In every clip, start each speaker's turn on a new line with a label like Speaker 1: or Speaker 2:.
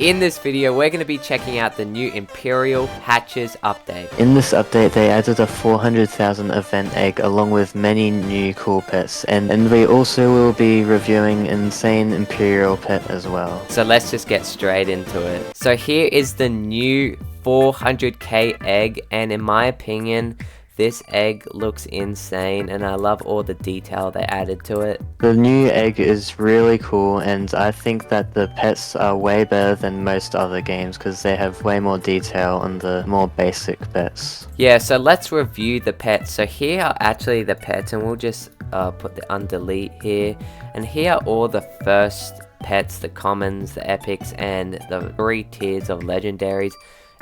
Speaker 1: In this video, we're going to be checking out the new Imperial Hatches update.
Speaker 2: In this update, they added a 400,000 event egg along with many new cool pets, and we also will be reviewing Insane Imperial pet as well.
Speaker 1: So let's just get straight into it. So here is the new 400k egg, and in my opinion, this egg looks insane, and I love all the detail they added to it.
Speaker 2: The new egg is really cool, and I think that the pets are way better than most other games because they have way more detail on the more basic pets.
Speaker 1: Yeah, so let's review the pets. So here are actually the pets, and we'll just put the undelete here. And here are all the first pets, the commons, the epics, and the 3 tiers of legendaries.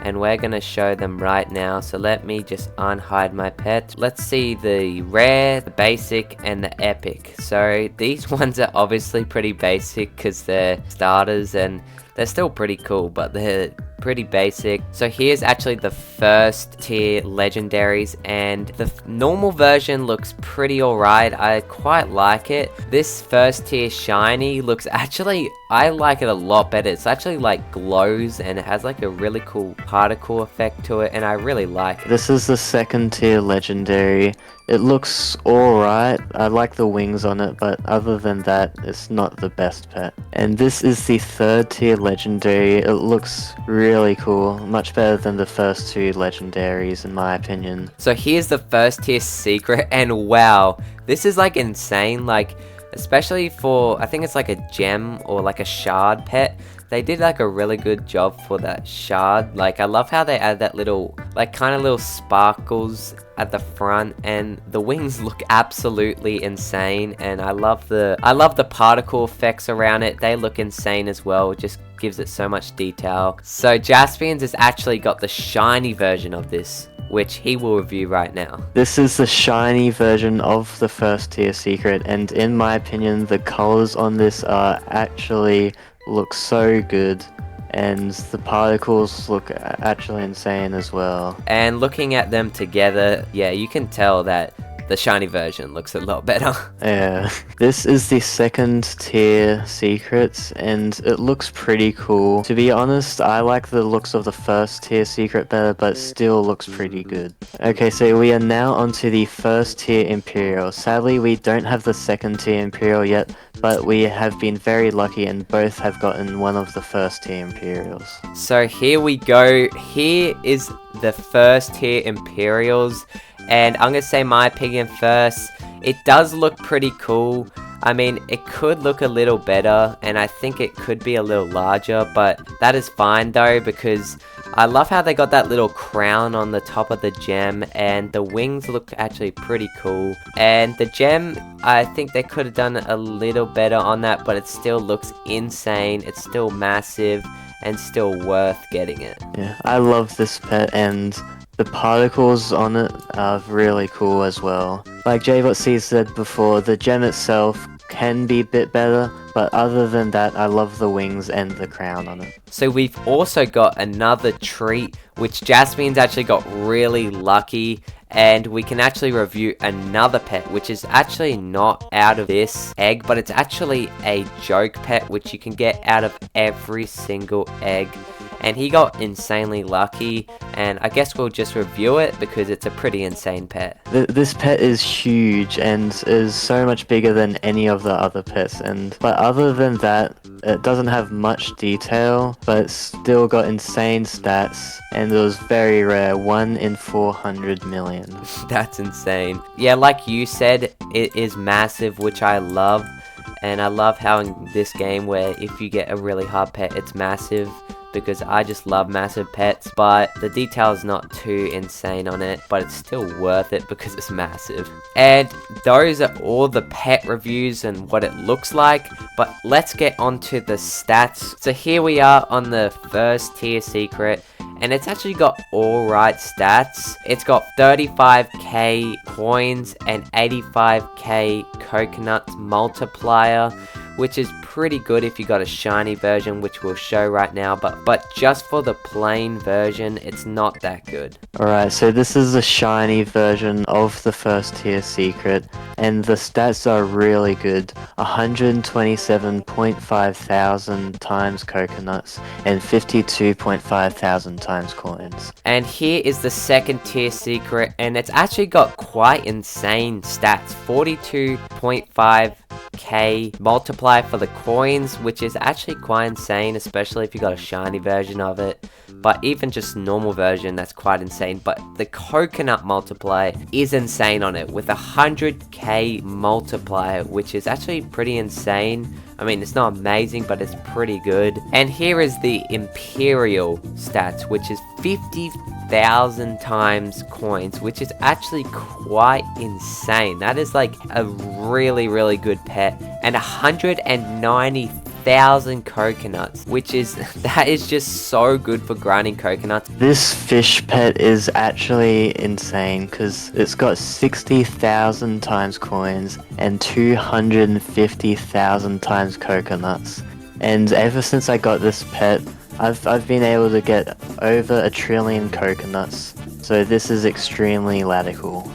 Speaker 1: And we're going to show them right now. So let me just unhide my pet. Let's see the rare, the basic, and the epic. So these ones are obviously pretty basic because they're starters and they're still pretty cool, but they're pretty basic. So here's actually the first tier legendaries, and the normal version looks pretty alright. I quite like it. This first tier shiny looks actually, I like it a lot better. It's actually like glows and it has like a really cool particle effect to it, and I really like it.
Speaker 2: This is the second tier legendary. It looks alright. I like the wings on it, but other than that, it's not the best pet. And this is the third tier legendary. It looks really cool, much better than the first 2 legendaries in my opinion.
Speaker 1: So here's the first tier secret, and wow, this is like insane, like especially for, I think it's like a gem or like a shard pet. They did like a really good job for that shard. Like I love how they add that little, like kind of little sparkles at the front, and the wings look absolutely insane. And I love the particle effects around it. They look insane as well. It just gives it so much detail. So Jaspian's has actually got the shiny version of this, which he will review right now.
Speaker 2: This is the shiny version of the first tier secret, and in my opinion, the colors on this are actually look so good, and the particles look actually insane as well.
Speaker 1: And looking at them together, yeah, you can tell that the shiny version looks a lot better.
Speaker 2: Yeah. This is the second tier secret, and it looks pretty cool. To be honest, I like the looks of the first tier secret better, but still looks pretty good. Okay, so we are now onto the first tier Imperial. Sadly, we don't have the second tier Imperial yet, but we have been very lucky and both have gotten one of the first tier Imperials.
Speaker 1: So here we go. Here is the first tier Imperials, and I'm gonna say my opinion first. It does look pretty cool. I mean, it could look a little better, and I think it could be a little larger, but that is fine though, because I love how they got that little crown on the top of the gem, and the wings look actually pretty cool. And the gem, I think they could have done a little better on that, but it still looks insane. It's still massive and still worth getting it.
Speaker 2: Yeah, I love this pet, and the particles on it are really cool as well. Like J.C said before, the gem itself can be a bit better, but other than that, I love the wings and the crown on it.
Speaker 1: So we've also got another treat, which Jasmine's actually got really lucky, and we can actually review another pet, which is actually not out of this egg, but it's actually a joke pet, which you can get out of every single egg. And he got insanely lucky, and I guess we'll just review it because it's a pretty insane pet.
Speaker 2: This pet is huge and is so much bigger than any of the other pets, but other than that, it doesn't have much detail, but it's still got insane stats, and it was very rare, 1 in 400 million.
Speaker 1: That's insane. Yeah, like you said, it is massive, which I love, and I love how in this game where if you get a really hard pet, it's massive, because I just love massive pets, but the detail is not too insane on it, but it's still worth it because it's massive. And those are all the pet reviews and what it looks like, but let's get onto the stats. So here we are on the first tier secret, and it's actually got alright stats. It's got 35k coins and 85k coconut multiplier, which is pretty good if you got a shiny version, which we'll show right now, but just for the plain version, it's not that good.
Speaker 2: Alright, so this is the shiny version of the first tier secret, and the stats are really good. 127.5 thousand times coconuts, and 52.5 thousand times coins.
Speaker 1: And here is the second tier secret, and it's actually got quite insane stats. 42.5k multiply for the coins, which is actually quite insane, especially if you got a shiny version of it. But even just normal version, that's quite insane. But the coconut multiplier is insane on it with 100k multiplier, which is actually pretty insane. I mean, it's not amazing, but it's pretty good. And here is the Imperial stats, which is 50,000 times coins, which is actually quite insane. That is like a really good pet. And 190,000 coconuts, which is, that is just so good for grinding coconuts.
Speaker 2: This fish pet is actually insane because it's got 60,000 times coins and 250,000 times coconuts. And ever since I got this pet, I've been able to get over 1 trillion coconuts. So this is extremely Ladical.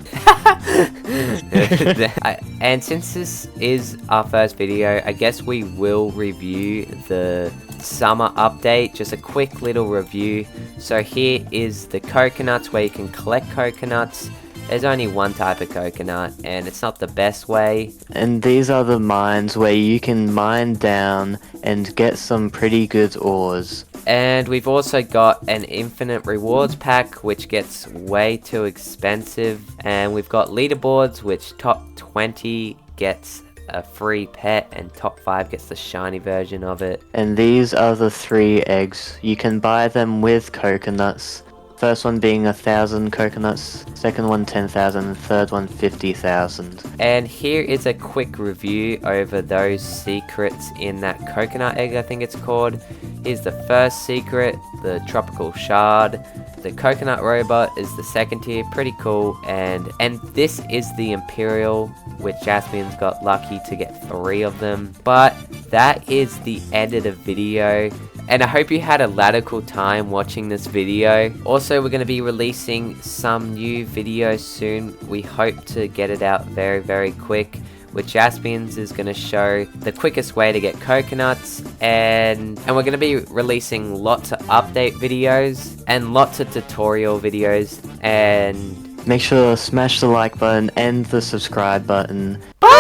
Speaker 1: And since this is our first video, I guess we will review the summer update, just a quick little review. So here is the coconuts where you can collect coconuts. There's only one type of coconut and it's not the best way.
Speaker 2: And these are the mines where you can mine down and get some pretty good ores.
Speaker 1: And we've also got an infinite rewards pack, which gets way too expensive. And we've got leaderboards, which top 20 gets a free pet and top 5 gets the shiny version of it.
Speaker 2: And these are the 3 eggs. You can buy them with coconuts. First one being 1,000 coconuts, second one 10,000, and third one 50,000.
Speaker 1: And here is a quick review over those secrets in that coconut egg, I think it's called. Here's the first secret, the tropical shard. The coconut robot is the second tier, pretty cool. And this is the Imperial, which Jasmine's got lucky to get 3 of them. But that is the end of the video. And I hope you had a Ladical time watching this video. Also, we're going to be releasing some new videos soon. We hope to get it out very quick. With Jasmine's is going to show the quickest way to get coconuts. And we're going to be releasing lots of update videos and lots of tutorial videos. And
Speaker 2: make sure to smash the like button and the subscribe button.
Speaker 1: bye!